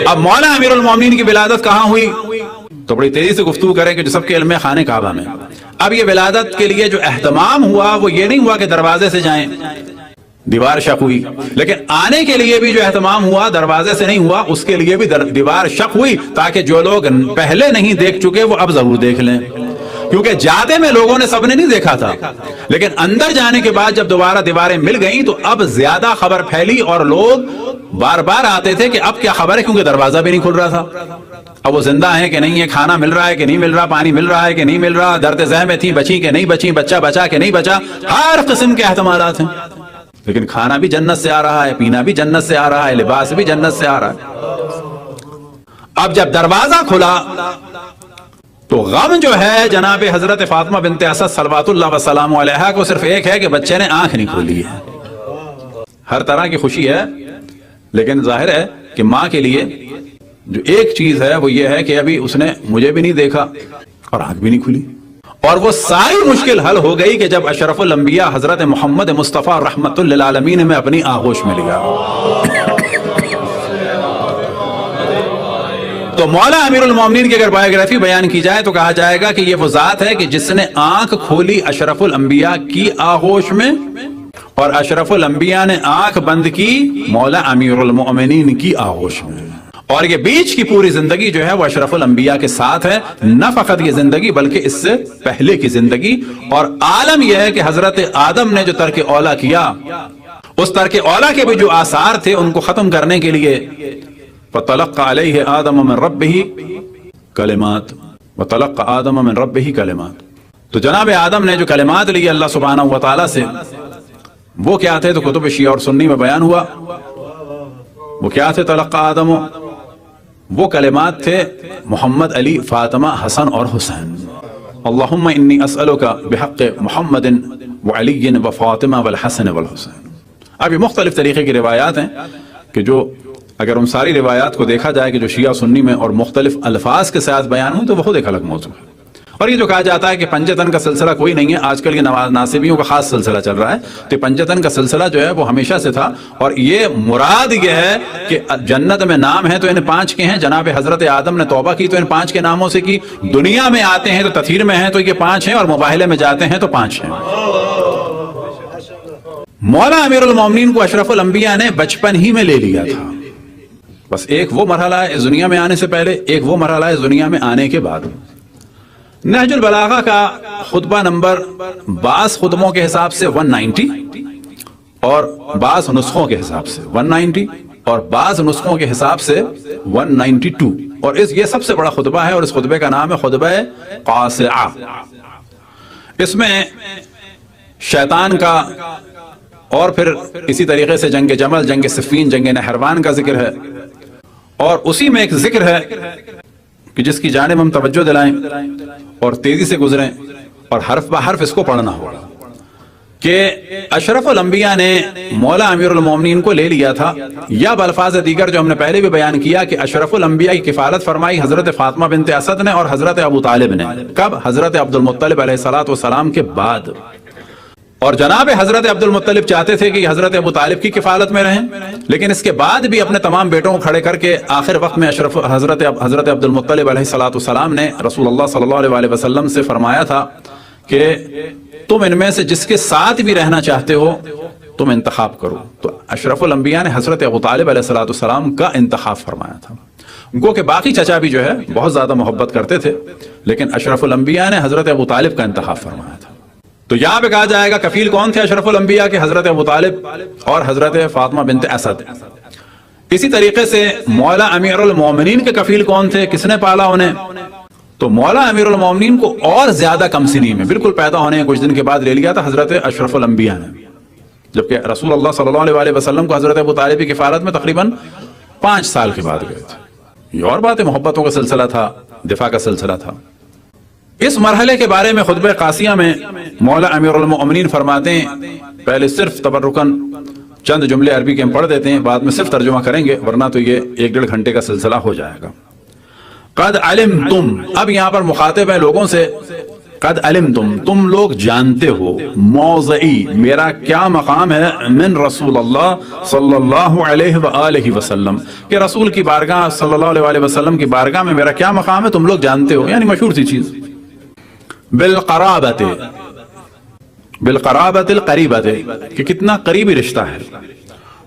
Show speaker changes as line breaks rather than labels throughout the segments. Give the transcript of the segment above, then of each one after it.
اب مولا امیر المومنین کی ولادت کہاں ہوئی؟ تو بڑی تیزی سے گفتگو کریں کہ جو سب کے علم میں خانہ کعبہ میں۔ اب یہ ولادت کے لیے جو اہتمام ہوا وہ یہ نہیں ہوا کہ دروازے سے جائیں، دیوار شق ہوئی، لیکن آنے کے لیے بھی جو اہتمام ہوا دروازے سے نہیں ہوا، اس کے لیے بھی دیوار شق ہوئی تاکہ جو لوگ پہلے نہیں دیکھ چکے وہ اب ضرور دیکھ لیں، کیونکہ جاتے میں لوگوں نے سب نے نہیں دیکھا تھا، لیکن اندر جانے کے بعد جب دوبارہ دیواریں مل گئیں تو اب زیادہ خبر پھیلی اور لوگ بار بار آتے تھے کہ اب کیا خبر ہے، کیونکہ دروازہ بھی نہیں کھل رہا تھا، اب وہ زندہ ہیں کہ نہیں ہے، کھانا مل رہا ہے کہ نہیں مل رہا، پانی مل رہا ہے کہ نہیں مل رہا، درد ذہ میں تھی بچی کہ نہیں بچی، بچہ بچا کہ نہیں بچا، ہر قسم کے احتمالات ہیں، لیکن کھانا بھی جنت سے آ رہا ہے، پینا بھی جنت سے آ رہا ہے، لباس بھی جنت سے آ رہا ہے۔ اب جب دروازہ کھلا تو غم جو ہے جناب حضرت فاطمہ بنت اسد صلوات اللہ وسلام علیہا کو صرف ایک ہے کہ بچے نے آنکھ نہیں کھولی ہے۔ ہر طرح کی خوشی ہے، لیکن ظاہر ہے کہ ماں کے لیے جو ایک چیز ہے وہ یہ ہے کہ ابھی اس نے مجھے بھی نہیں دیکھا اور آنکھ بھی نہیں کھلی، اور وہ ساری مشکل حل ہو گئی کہ جب اشرف الانبیاء حضرت محمد مصطفیٰ رحمت للعالمین میں اپنی آغوش میں لیا۔ تو مولا امیر المومنین کی اگر بایوگرافی بیان کی جائے تو کہا جائے گا کہ یہ وہ ذات ہے کہ جس نے آنکھ کھولی اشرف الانبیاء کی آغوش میں، اور اشرف الانبیاء نے آنکھ بند کی مولا امیر المومنین کی آغوش میں، اور یہ بیچ کی پوری زندگی جو ہے وہ اشرف الانبیاء کے ساتھ ہے، نہ فقط یہ زندگی بلکہ اس سے پہلے کی زندگی، اور عالم یہ ہے کہ حضرت آدم نے جو ترک اولا کیا، اس ترک اولا کے بھی جو آثار تھے ان کو ختم کرنے کے لیے فَتَلَقَّ عَلَيْهِ آدَمَ مِن رَبِّهِ کلمات، وَتَلَقَّ آدَمَ مِن رَبِّهِ کلمات، تو جناب آدم نے جو کلمات لی اللہ سبحانہ وتعالی سے وہ کیا تھے؟ تو کتب شیعہ اور سنی میں بیان ہوا وہ کیا تھے۔ تلقى آدم، وہ کلمات تھے محمد، علی، فاطمہ، حسن اور حسین، اللہم انی اسألک بحق محمد وعلی وفاطمہ والحسن والحسین۔ اب یہ مختلف طریقے کی روایات ہیں کہ جو اگر ان ساری روایات کو دیکھا جائے کہ جو شیعہ سنی میں اور مختلف الفاظ کے ساتھ بیان ہوں تو وہ خود ایک الگ موضوع ہے۔ اور یہ جو کہا جاتا ہے کہ پنجتن کا سلسلہ کوئی نہیں ہے، آج کل کے ناصبیوں کا خاص سلسلہ چل رہا ہے، تو پنجتن کا سلسلہ جو ہے وہ ہمیشہ سے تھا، اور یہ مراد یہ ہے کہ جنت میں نام ہے تو ان 5 کے ہیں، جناب حضرت آدم نے توبہ کی تو ان 5 کے ناموں سے کی، دنیا میں آتے ہیں تو تطہیر میں ہیں تو یہ 5 ہیں، اور مباہلے میں جاتے ہیں تو 5 ہیں۔ مولا امیر المومنین کو اشرف الانبیاء نے بچپن ہی میں لے لیا تھا، بس ایک وہ مرحلہ ہے اس دنیا میں آنے سے پہلے، ایک وہ مرحلہ ہے اس دنیا میں آنے کے بعد۔ نہج البلاغہ کا خطبہ نمبر بعض خطبوں کے حساب سے 190 اور بعض نسخوں کے حساب سے 190 اور بعض نسخوں کے حساب سے 192، اور یہ سب سے بڑا خطبہ ہے، اور اس خطبے کا نام ہے خطبہ قاصعہ۔ اس میں شیطان کا اور پھر اسی طریقے سے جنگ جمل، جنگ صفین، جنگ نہروان کا ذکر ہے، اور اسی میں ایک ذکر ہے کہ جس کی جانب ہم توجہ دلائیں اور تیزی سے گزریں اور حرف بہ حرف اس کو پڑھنا ہوگا، کہ اشرف الانبیاء نے مولا امیر المومنین کو لے لیا تھا، یا بالفاظ دیگر جو ہم نے پہلے بھی بیان کیا کہ اشرف الانبیاء کی کفالت فرمائی حضرت فاطمہ بنت اسد نے اور حضرت ابو طالب نے۔ کب؟ حضرت عبد المطلب علیہ الصلوۃ والسلام کے بعد، اور جناب حضرت عبد المطلب چاہتے تھے کہ حضرت ابو طالب کی کفالت میں رہیں، لیکن اس کے بعد بھی اپنے تمام بیٹوں کو کھڑے کر کے آخر وقت میں حضرت عبد المطلب علیہ الصلوۃ والسلام نے رسول اللہ صلی اللہ علیہ وسلم سے فرمایا تھا کہ تم ان میں سے جس کے ساتھ بھی رہنا چاہتے ہو تم انتخاب کرو، تو اشرف الانبیاء نے حضرت ابو طالب علیہ الصلوۃ والسلام کا انتخاب فرمایا تھا۔ گو کہ باقی چچا بھی جو ہے بہت زیادہ محبت کرتے تھے، لیکن اشرف الانبیاء نے حضرت ابو طالب کا انتخاب فرمایا تھا۔ تو یہاں پہ کہا جائے گا کفیل کون تھے اشرف الانبیاء کے؟ حضرت ابو طالب اور حضرت فاطمہ بنت اسد۔ اسی طریقے سے مولا امیر المومنین کے کفیل کون تھے؟ کس نے پالا انہیں؟ تو مولا امیر المومنین کو اور زیادہ کم سنی میں بالکل پیدا ہونے کے کچھ دن کے بعد لے لیا تھا حضرت اشرف الانبیاء نے، جبکہ رسول اللہ صلی اللہ علیہ وسلم کو حضرت ابو طالب کی کفالت میں تقریباً 5 سال کے بعد گئے تھے۔ یہ اور بات ہے، محبتوں کا سلسلہ تھا، دفاع کا سلسلہ تھا۔ اس مرحلے کے بارے میں خطبہ قاسیہ میں مولا امیر المومنین فرماتے ہیں، پہلے صرف تبرکن چند جملے عربی کے ہم پڑھ دیتے ہیں، بعد میں صرف ترجمہ کریں گے ورنہ تو یہ 1-1.5 گھنٹے کا سلسلہ ہو جائے گا۔ قد علمتم، اب یہاں پر مخاطب ہے لوگوں سے قد علمتم تم لوگ جانتے ہو موضعی میرا کیا مقام ہے من رسول اللہ صلی اللہ علیہ وآلہ وسلم کہ رسول کی بارگاہ صلی اللہ علیہ وآلہ وسلم کی بارگاہ میں میرا کیا مقام ہے تم لوگ جانتے ہو، یعنی مشہور سی چیز بالقرابت بالقرابت القریبت کہ کتنا قریبی رشتہ ہے،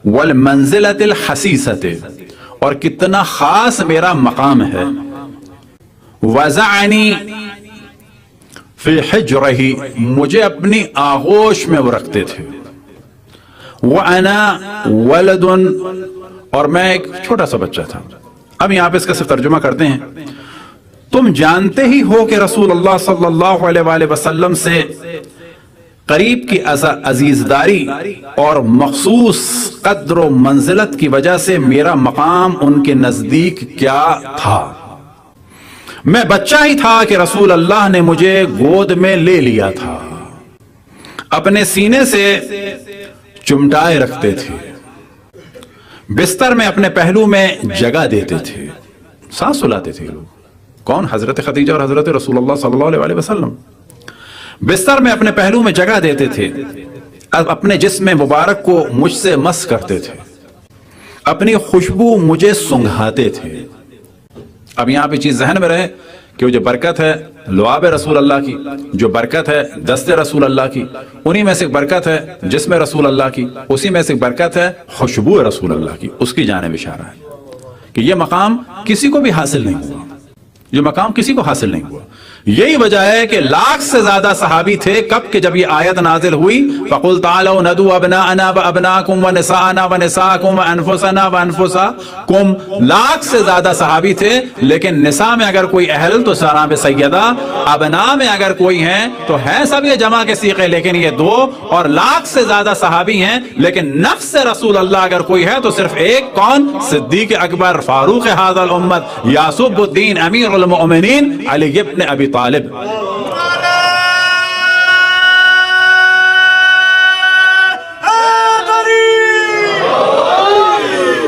والمنزلت الحسیست اور کتنا خاص میرا مقام ہے، وزعنی فی حجرہی مجھے اپنی آغوش میں وہ رکھتے تھے، وَأَنَا وَلَدٌ اور میں ایک چھوٹا سا بچہ تھا۔ اب یہاں پہ اس کا صرف ترجمہ کرتے ہیں، تم جانتے ہی ہو کہ رسول اللہ صلی اللہ علیہ وآلہ وسلم سے قریب کی عزیزداری اور مخصوص قدر و منزلت کی وجہ سے میرا مقام ان کے نزدیک کیا تھا۔ میں بچہ ہی تھا کہ رسول اللہ نے مجھے گود میں لے لیا تھا، اپنے سینے سے چمٹائے رکھتے تھے، بستر میں اپنے پہلو میں جگہ دیتے تھے، سانس سلاتے تھے لوگ۔ کون؟ حضرت خدیجہ اور حضرت رسول اللہ صلی اللہ علیہ وسلم۔ بستر میں اپنے پہلو میں جگہ دیتے تھے، اپنے جسم مبارک کو مجھ سے مس کرتے تھے، اپنی خوشبو مجھے سنگھاتے تھے۔ اب یہاں پہ چیز ذہن میں رہے کہ وہ جو برکت ہے لعاب رسول اللہ کی، جو برکت ہے دست رسول اللہ کی، انہی میں سے ایک برکت ہے جسم رسول اللہ کی، اسی میں سے ایک برکت ہے خوشبو رسول اللہ کی، اس کی جانب اشارہ ہے کہ یہ مقام کسی کو بھی حاصل نہیں ہوا، یہ مقام کسی کو حاصل نہیں ہوا۔ یہی وجہ ہے کہ لاکھ سے زیادہ صحابی تھے کب کہ جب یہ آیت نازل ہوئی فَقُلْ تَعَالَوْا نَدْعُوا أَبْنَاءَنَا وَأَبْنَاءَكُمْ وَنِسَاءَنَا وَنِسَاءَكُمْ وَأَنفُسَنَا وَأَنفُسَكُمْ، لاکھ سے زیادہ صحابی تھے، لیکن نساء میں اگر کوئی اہل تو سلام سیدہ، ابناء میں اگر کوئی ہیں تو ہے سب یہ جمع کے صیغے، لیکن یہ دو، اور لاکھ سے زیادہ صحابی ہیں لیکن نفس رسول اللہ اگر کوئی ہے تو صرف ایک، کون؟ صدیق اکبر فاروق ھذا الامت یعصب الدین امیر المؤمنین علی ابن ابی طالب۔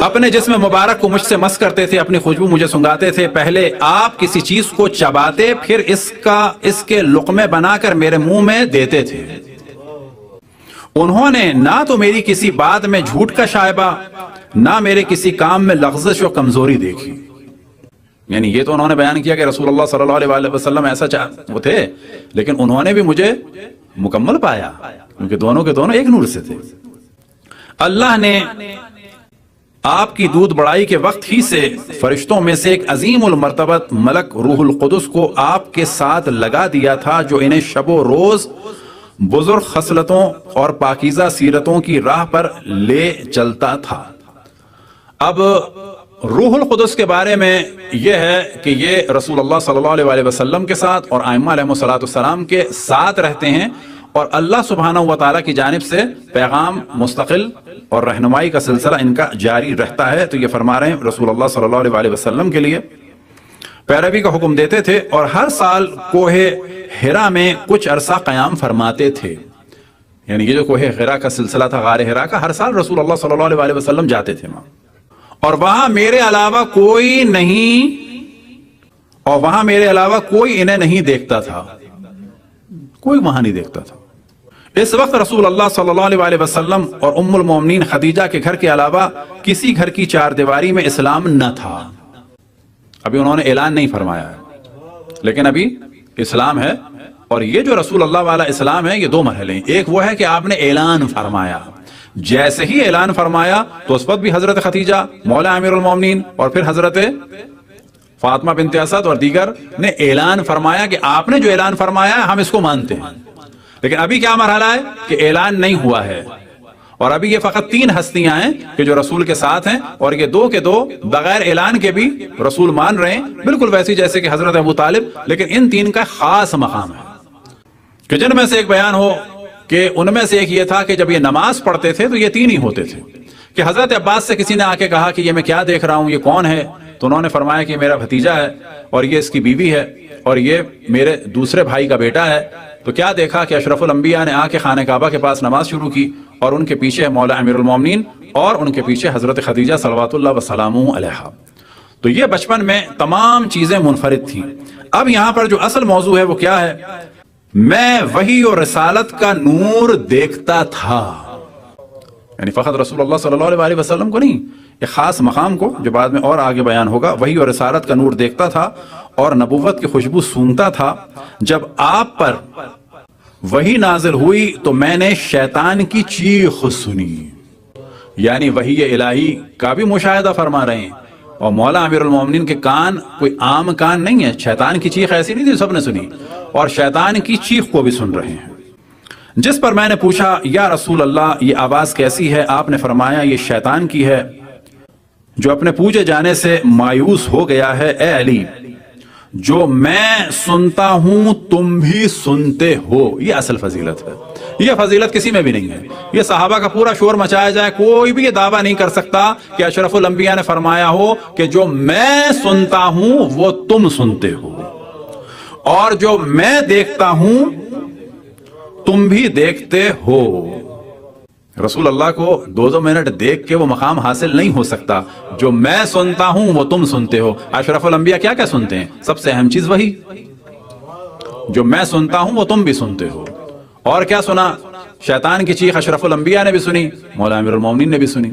اپنے جسم مبارک کو مجھ سے مس کرتے تھے، اپنی خوشبو مجھے سنگھاتے تھے۔ پہلے آپ کسی چیز کو چباتے، پھر اس کے لقمے بنا کر میرے منہ میں دیتے تھے۔ انہوں نے نہ تو میری کسی بات میں جھوٹ کا شائبہ، نہ میرے کسی کام میں لغزش و کمزوری دیکھی۔ یعنی یہ تو انہوں نے بیان کیا کہ رسول اللہ صلی اللہ علیہ وسلم ایسا وہ تھے، لیکن انہوں نے بھی مجھے مکمل پایا کیونکہ دونوں کے دونوں ایک نور سے تھے۔ اللہ نے آپ کی دودھ بڑائی کے وقت ہی سے فرشتوں میں سے ایک عظیم المرتبت ملک روح القدس کو آپ کے ساتھ لگا دیا تھا، جو انہیں شب و روز بزرگ خصلتوں اور پاکیزہ سیرتوں کی راہ پر لے چلتا تھا۔ اب روح القدس کے بارے میں یہ ہے کہ یہ رسول اللہ صلی اللہ علیہ وسلم کے ساتھ اور ائمہ علیہ السلام کے ساتھ رہتے ہیں، اور اللہ سبحانہ و تعالیٰ کی جانب سے پیغام مستقل اور رہنمائی کا سلسلہ ان کا جاری رہتا ہے۔ تو یہ فرما رہے ہیں رسول اللہ صلی اللہ علیہ وسلم کے لیے پیروی کا حکم دیتے تھے، اور ہر سال کوہ حرا میں کچھ عرصہ قیام فرماتے تھے۔ یعنی یہ جو کوہ حرا کا سلسلہ تھا، غار حرا کا، ہر سال رسول اللہ صلی اللہ علیہ وسلم جاتے تھے وہاں، اور وہاں میرے علاوہ کوئی نہیں، اور وہاں میرے علاوہ کوئی انہیں نہیں دیکھتا تھا، کوئی وہاں نہیں دیکھتا تھا۔ اس وقت رسول اللہ صلی اللہ علیہ وسلم اور ام المومنین خدیجہ کے گھر کے علاوہ کسی گھر کی چار دیواری میں اسلام نہ تھا۔ ابھی انہوں نے اعلان نہیں فرمایا ہے، لیکن ابھی اسلام ہے، اور یہ جو رسول اللہ والا اسلام ہے یہ دو مرحلے ہیں۔ ایک وہ ہے کہ آپ نے اعلان فرمایا، جیسے ہی اعلان فرمایا تو اس وقت بھی حضرت خدیجہ مولا امیر المومنین اور پھر حضرت فاطمہ بنت اسد اور دیگر نے اعلان فرمایا کہ آپ نے جو اعلان فرمایا ہے ہم اس کو مانتے ہیں۔ لیکن ابھی کیا مرحلہ ہے کہ اعلان نہیں ہوا ہے، اور ابھی یہ فقط تین ہستیاں ہیں کہ جو رسول کے ساتھ ہیں، اور یہ دو کے دو بغیر اعلان کے بھی رسول مان رہے ہیں، بالکل ویسی جیسے کہ حضرت ابو طالب، لیکن ان تین کا خاص مقام ہے کہ جن میں سے ایک بیان ہو کہ ان میں سے ایک یہ تھا کہ جب یہ نماز پڑھتے تھے تو یہ تین ہی ہوتے تھے، کہ حضرت عباس سے کسی نے آ کے کہا کہ یہ میں کیا دیکھ رہا ہوں، یہ کون ہے؟ تو انہوں نے فرمایا کہ یہ میرا بھتیجا ہے، اور یہ اس کی بیوی ہے، اور یہ میرے دوسرے بھائی کا بیٹا ہے۔ تو کیا دیکھا کہ اشرف الانبیاء نے آ کے خانہ کعبہ کے پاس نماز شروع کی، اور ان کے پیچھے مولا امیر المومنین، اور ان کے پیچھے حضرت خدیجہ صلوات اللہ وسلامہ علیہا۔ تو یہ بچپن میں تمام چیزیں منفرد تھیں۔ اب یہاں پر جو اصل موضوع ہے وہ کیا ہے میں وحی اور رسالت کا نور دیکھتا تھا. یعنی فقط رسول اللہ صلی اللہ علیہ وسلم کو نہیں، ایک خاص مقام کو جو بعد میں اور آگے بیان ہوگا، وحی اور رسالت کا نور دیکھتا تھا اور نبوت کی خوشبو سونگتا تھا. جب آپ پر وحی نازل ہوئی تو میں نے شیطان کی چیخ سنی. یعنی وحی الہی کا بھی مشاہدہ فرما رہے ہیں، اور مولا امیر المومنین کے کان کوئی عام کان نہیں ہے. شیطان کی چیخ ایسی نہیں تھی سب نے سنی، اور شیطان کی چیخ کو بھی سن رہے ہیں. جس پر میں نے پوچھا یا رسول اللہ یہ آواز کیسی ہے؟ آپ نے فرمایا یہ شیطان کی ہے جو اپنے پوجے جانے سے مایوس ہو گیا ہے. اے علی، جو میں سنتا ہوں تم بھی سنتے ہو. یہ اصل فضیلت ہے، یہ فضیلت کسی میں بھی نہیں ہے. یہ صحابہ کا پورا شور مچایا جائے، کوئی بھی یہ دعویٰ نہیں کر سکتا کہ اشرف الانبیاء نے فرمایا ہو کہ جو میں سنتا ہوں وہ تم سنتے ہو، اور جو میں دیکھتا ہوں تم بھی دیکھتے ہو. رسول اللہ کو 2 منٹ دیکھ کے وہ مقام حاصل نہیں ہو سکتا. جو میں سنتا ہوں وہ تم سنتے ہو. اشرف الانبیاء کیا کیا سنتے ہیں؟ سب سے اہم چیز وہی. جو میں سنتا ہوں وہ تم بھی سنتے ہو. اور کیا سنا؟ شیطان کی چیخ اشرف الانبیاء نے بھی سنی، مولا امیر المومنین نے بھی سنی.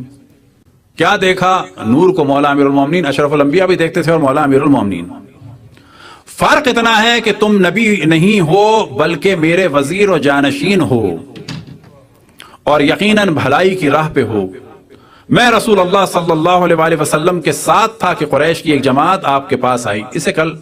کیا دیکھا؟ نور کو مولا امیر المومنین، اشرف الانبیاء بھی دیکھتے تھے اور مولا امیر المومنین. فرق اتنا ہے کہ تم نبی نہیں ہو بلکہ میرے وزیر و جانشین ہو، اور یقیناً بھلائی کی راہ پہ ہو. میں رسول اللہ صلی اللہ علیہ وسلم کے ساتھ تھا کہ قریش کی ایک جماعت آپ کے پاس آئی. اسے کل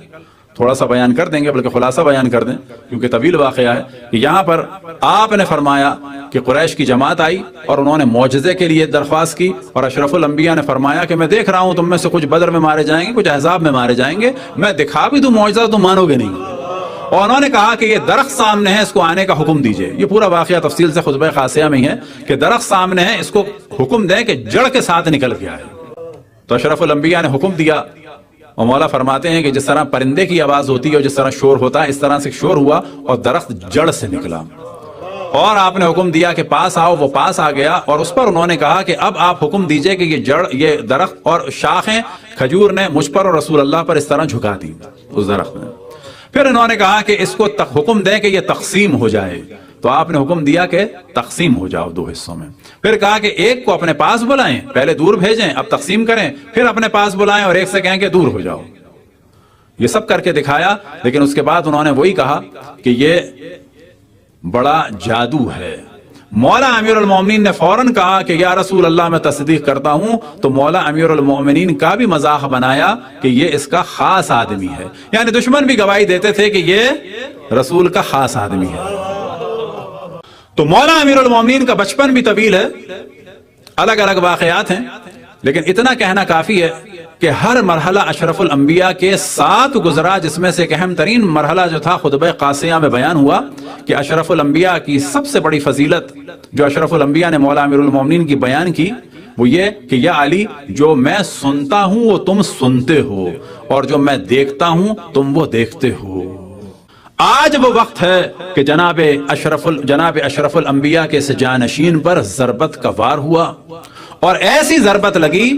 تھوڑا سا بیان کر دیں گے، بلکہ خلاصہ بیان کر دیں کیونکہ طویل واقعہ ہے. کہ یہاں پر آپ نے فرمایا کہ قریش کی جماعت آئی اور انہوں نے معجزے کے لیے درخواست کی، اور اشرف الانبیاء نے فرمایا کہ میں دیکھ رہا ہوں تم میں سے کچھ بدر میں مارے جائیں گے، کچھ احزاب میں مارے جائیں گے، میں دکھا بھی دوں معجزہ تو مانو گے نہیں. اور انہوں نے کہا کہ یہ درخت سامنے ہے، اس کو آنے کا حکم دیجئے. یہ پورا واقعہ تفصیل سے خطبہ خاصیہ میں ہے کہ درخت سامنے ہے، اس کو حکم دیں کہ جڑ کے ساتھ نکل کے آئے. تو اشرف الانبیاء نے حکم دیا، اور مولا فرماتے ہیں کہ جس طرح پرندے کی آواز ہوتی ہے اور جس طرح شور ہوتا ہے، اس طرح سے شور ہوا اور درخت جڑ سے نکلا. اور آپ نے حکم دیا کہ پاس آؤ. وہ پاس آ گیا، اور اس پر انہوں نے کہا کہ اب آپ حکم دیجئے کہ یہ جڑ، یہ درخت اور شاخیں کھجور نے مجھ پر اور رسول اللہ پر اس طرح جھکا دی اس درخت نے. پھر انہوں نے کہا کہ اس کو حکم دیں کہ یہ تقسیم ہو جائے. تو آپ نے حکم دیا کہ تقسیم ہو جاؤ 2 حصوں میں. پھر کہا کہ ایک کو اپنے پاس بلائیں، پہلے دور بھیجیں، اب تقسیم کریں، پھر اپنے پاس بلائیں اور ایک سے کہیں کہ دور ہو جاؤ. یہ سب کر کے دکھایا، لیکن اس کے بعد انہوں نے وہی کہا کہ یہ بڑا جادو ہے. مولا امیر المومنین نے فوراً کہا کہ یا رسول اللہ میں تصدیق کرتا ہوں. تو مولا امیر المومنین کا بھی مذاق بنایا کہ یہ اس کا خاص آدمی ہے. یعنی دشمن بھی گواہی دیتے تھے کہ یہ رسول کا خاص آدمی ہے. تو مولا امیر المومنین کا بچپن بھی طویل ہے، الگ الگ واقعات ہیں، لیکن اتنا کہنا کافی ہے کہ ہر مرحلہ اشرف الانبیاء کے ساتھ گزرا، جس میں سے ایک اہم ترین مرحلہ جو تھا خطبہ قاسیہ میں بیان ہوا کہ اشرف الانبیاء کی سب سے بڑی فضیلت جو اشرف الانبیاء نے مولا امیر المومنین کی بیان کی وہ یہ کہ یا علی، جو میں سنتا ہوں وہ تم سنتے ہو، اور جو میں دیکھتا ہوں تم وہ دیکھتے ہو. آج وہ وقت ہے کہ جناب اشرف الانبیاء کے اس جانشین پر ضربت کا وار ہوا، اور ایسی ضربت لگی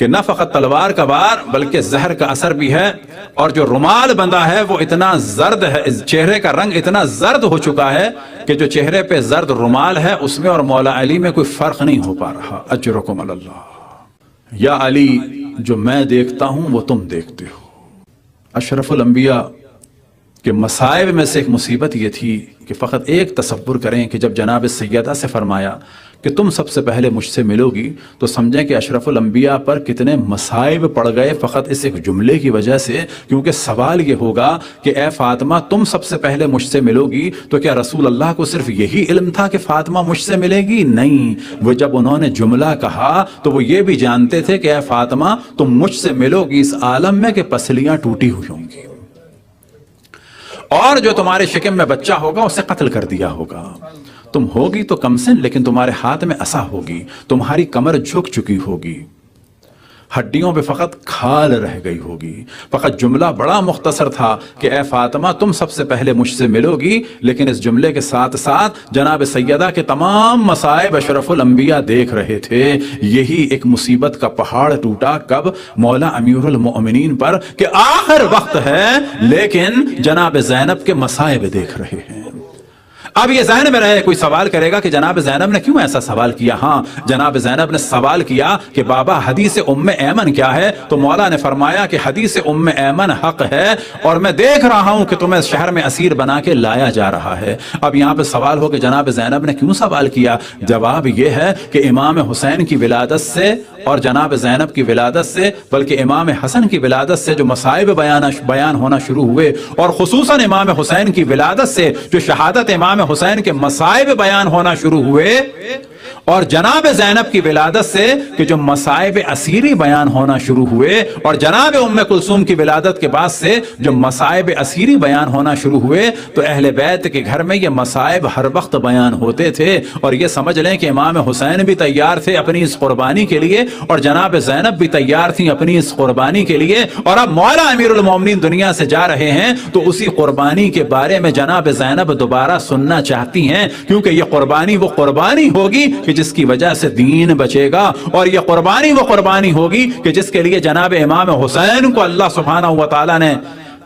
کہ نہ فقط تلوار کا وار بلکہ زہر کا اثر بھی ہے. اور جو رومال بندہ ہے وہ اتنا زرد ہے، چہرے کا رنگ اتنا زرد ہو چکا ہے کہ جو چہرے پہ زرد رومال ہے اس میں اور مولا علی میں کوئی فرق نہیں ہو پا رہا. اجرکم اللہ. یا علی، جو میں دیکھتا ہوں وہ تم دیکھتے ہو. اشرف الانبیاء کہ مصائب میں سے ایک مصیبت یہ تھی کہ فقط ایک تصور کریں کہ جب جناب سیدہ سے فرمایا کہ تم سب سے پہلے مجھ سے ملو گی، تو سمجھیں کہ اشرف الانبیاء پر کتنے مصائب پڑ گئے فقط اس ایک جملے کی وجہ سے. کیونکہ سوال یہ ہوگا کہ اے فاطمہ تم سب سے پہلے مجھ سے ملو گی، تو کیا رسول اللہ کو صرف یہی علم تھا کہ فاطمہ مجھ سے ملے گی؟ نہیں، وہ جب انہوں نے جملہ کہا تو وہ یہ بھی جانتے تھے کہ اے فاطمہ تم مجھ سے ملو گی اس عالم میں کہ پسلیاں ٹوٹی ہوئی ہوں گی، اور جو تمہارے شکم میں بچہ ہوگا اسے قتل کر دیا ہوگا. تم ہوگی تو کم سن، لیکن تمہارے ہاتھ میں عصا ہوگی، تمہاری کمر جھک چکی ہوگی. ہڈیوں پہ فقط کھال رہ گئی ہوگی. فقط جملہ بڑا مختصر تھا کہ اے فاطمہ تم سب سے پہلے مجھ سے ملو گی، لیکن اس جملے کے ساتھ ساتھ جناب سیدہ کے تمام مصائب اشرف الانبیاء دیکھ رہے تھے. یہی ایک مصیبت کا پہاڑ ٹوٹا کب؟ مولا امیر المؤمنین پر، کہ آخر وقت ہے لیکن جناب زینب کے مصائب دیکھ رہے ہیں. اب یہ ذہن میں رہے، کوئی سوال کرے گا کہ جناب زینب نے کیوں ایسا سوال کیا؟ ہاں، جناب زینب نے سوال کیا کہ بابا حدیث ام ایمن کیا ہے؟ تو مولا نے فرمایا کہ حدیث ام ایمن حق ہے اور میں دیکھ رہا ہوں کہ تمہیں شہر میں اسیر بنا کے لایا جا رہا ہے. اب یہاں پہ سوال ہو کہ جناب زینب نے کیوں سوال کیا؟ جواب یہ ہے کہ امام حسین کی ولادت سے اور جناب زینب کی ولادت سے، بلکہ امام حسن کی ولادت سے جو مصائب بیان ہونا شروع ہوئے، اور خصوصاً امام حسین کی ولادت سے جو شہادت امام حسین کے مصائب بیان ہونا شروع ہوئے، اور جناب زینب کی ولادت سے کہ جو مصائب اسیری بیان ہونا شروع ہوئے، اور جناب ام کلثوم کی ولادت کے بعد سے جو مصائب اسیری بیان ہونا شروع ہوئے، تو اہل بیت کے گھر میں یہ مصائب ہر وقت بیان ہوتے تھے. اور یہ سمجھ لیں کہ امام حسین بھی تیار تھے اپنی اس قربانی کے لیے، اور جناب زینب بھی تیار تھیں اپنی اس قربانی کے لیے. اور اب مولا امیر المومنین دنیا سے جا رہے ہیں تو اسی قربانی کے بارے میں جناب زینب دوبارہ سننا چاہتی ہیں، کیونکہ یہ قربانی وہ قربانی ہوگی کہ جس کی وجہ سے دین بچے گا، اور یہ قربانی وہ قربانی ہوگی کہ جس کے لیے جناب امام حسین کو اللہ سبحانہ و تعالی نے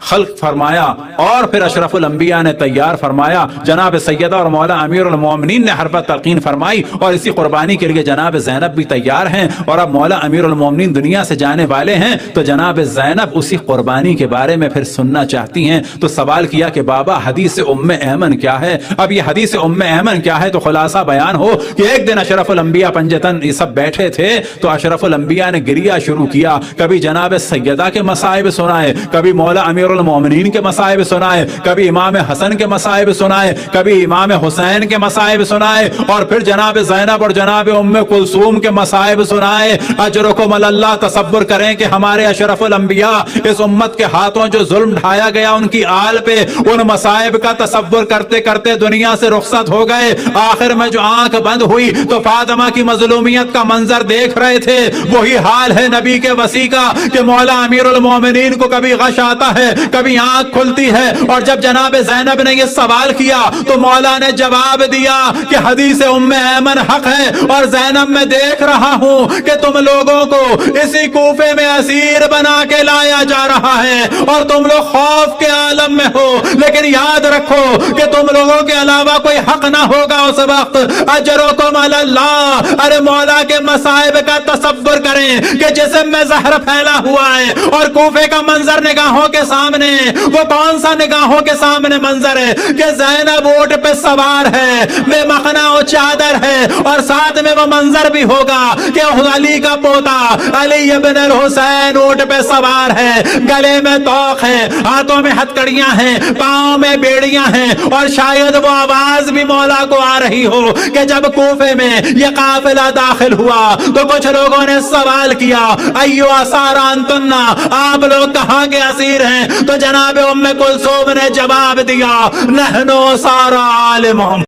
خلق فرمایا اور پھر اشرف الانبیاء نے تیار فرمایا. جناب سیدہ اور مولا امیر المومنین نے حربت تلقین فرمائی، اور اسی قربانی کے لیے جناب زینب بھی تیار ہیں. اور اب مولا امیر المومنین دنیا سے جانے والے ہیں تو جناب زینب اسی قربانی کے بارے میں پھر سننا چاہتی ہیں. تو سوال کیا کہ بابا حدیث ام ایمن کیا ہے؟ اب یہ حدیث ام ایمن کیا ہے؟ تو خلاصہ بیان ہو کہ ایک دن اشرف الانبیاء پنجتن یہ سب بیٹھے تھے تو اشرف الانبیاء نے گریہ شروع کیا. کبھی جناب سیدہ کے مصائب سنائے، کبھی مولا امیر المومنین کے مصائب سنائے، کبھی امام حسن کے مصائب سنائے، کبھی امام حسین کے مصائب سنائے، اور پھر جناب زینب اور جناب ام کلثوم کے مصائب سنائے. اجرکم اللہ، تصور کریں کہ ہمارے اشرف الانبیاء اس امت کے ہاتھوں جو ظلم ڈھایا گیا ان کی آل پہ، ان مصائب کا تصور کرتے کرتے دنیا سے رخصت ہو گئے. آخر میں جو آنکھ بند ہوئی تو فاطمہ کی مظلومیت کا منظر دیکھ رہے تھے. وہی حال ہے نبی کے وصی کا کہ مولا امیر المومنین کو کبھی غش آتا ہے، کبھی آنکھ کھلتی ہے. اور جب جناب زینب نے یہ سوال کیا تو مولا نے جواب دیا کہ حدیث ام ایمن حق ہے، اور زینب میں دیکھ رہا ہوں کہ تم لوگوں کو اسی کوفے میں اسیر بنا کے لایا جا رہا ہے اور تم لوگ خوف کے عالم میں ہو. لیکن یاد رکھو کہ تم لوگوں کے علاوہ کوئی حق نہ ہوگا اس وقت. اجرکم اللہ. ارے مولا کے مصائب کا تصور کریں کہ جسم میں زہر پھیلا ہوا ہے اور کوفے کا منظر نگاہوں کے سامنے. وہ کون سا نگاہوں کے سامنے منظر ہے کہ زینب اونٹ پہ سوار ہے، بے مخنا و چادر ہے، اور ساتھ میں وہ منظر بھی ہوگا کہ علی کا پوتا علی ابن الحسین اونٹ پہ سوار ہے، گلے میں توق ہے، ہاتھوں میں ہتکڑیاں ہیں، پاؤں میں بیڑیاں ہیں، اور شاید وہ آواز بھی مولا کو آ رہی ہو کہ جب کوفے میں یہ قافلہ داخل ہوا تو کچھ لوگوں نے سوال کیا ایو اسارا انتنا، آپ لوگ کہاں کے اسیر ہیں؟ تو جناب ام کلثوم نے جواب دیا نحنو سارا آل محمد.